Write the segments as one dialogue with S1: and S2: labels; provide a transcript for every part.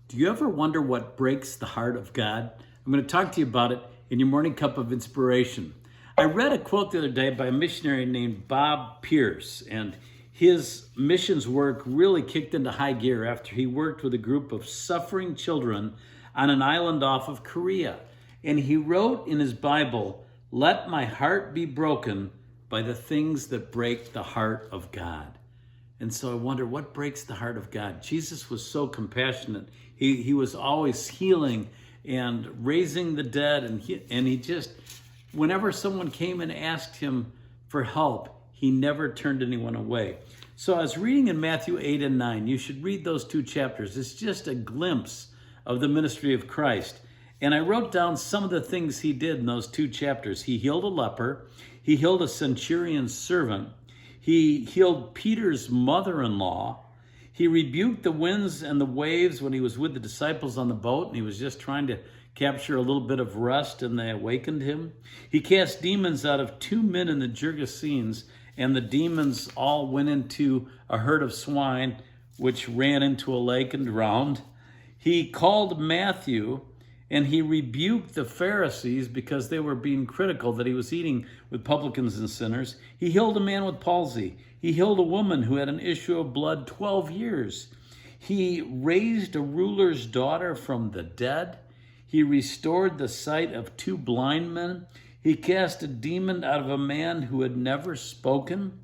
S1: Do you ever wonder what breaks the heart of God? I'm going to talk to you about it in your morning cup of inspiration. I read a quote the other day by a missionary named Bob Pierce, and his missions work really kicked into high gear after he worked with a group of suffering children on an island off of Korea. And he wrote in his Bible, "Let my heart be broken by the things that break the heart of God." And so I wonder, what breaks the heart of God? Jesus was so compassionate. He was always healing and raising the dead. And he just, whenever someone came and asked him for help, he never turned anyone away. So I was reading in Matthew 8 and 9. You should read those two chapters. It's just a glimpse of the ministry of Christ. And I wrote down some of the things he did in those two chapters. He healed a leper. He healed a centurion's servant. He healed Peter's mother-in-law. He rebuked the winds and the waves when he was with the disciples on the boat, and he was just trying to capture a little bit of rest, and they awakened him. He cast demons out of 2 men in the Gergesenes, and the demons all went into a herd of swine, which ran into a lake and drowned. He called Matthew, and he rebuked the Pharisees because they were being critical that he was eating with publicans and sinners. He healed a man with palsy. He healed a woman who had an issue of blood 12 years. He raised a ruler's daughter from the dead. He restored the sight of 2 blind men. He cast a demon out of a man who had never spoken.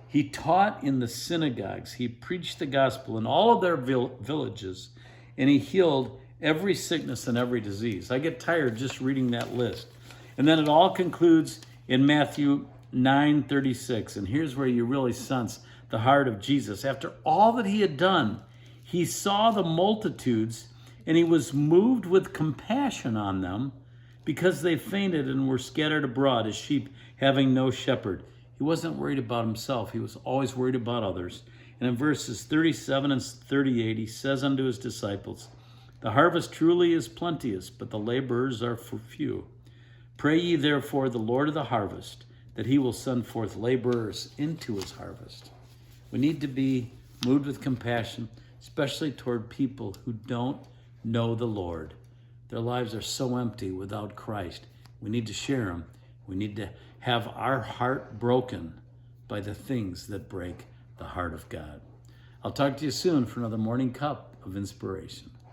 S1: He taught in the synagogues. He preached the gospel in all of their villages, and he healed every sickness and every disease. I get tired just reading that list. And then it all concludes in Matthew 9:36. And here's where you really sense the heart of Jesus. After all that he had done, he saw the multitudes, and he was moved with compassion on them because they fainted and were scattered abroad as sheep having no shepherd. He wasn't worried about himself. He was always worried about others. And in verses 37 and 38, he says unto his disciples, "The harvest truly is plenteous, but the laborers are few. Pray ye therefore the Lord of the harvest, that he will send forth laborers into his harvest." We need to be moved with compassion, especially toward people who don't know the Lord. Their lives are so empty without Christ. We need to share them. We need to have our heart broken by the things that break the heart of God. I'll talk to you soon for another morning cup of inspiration.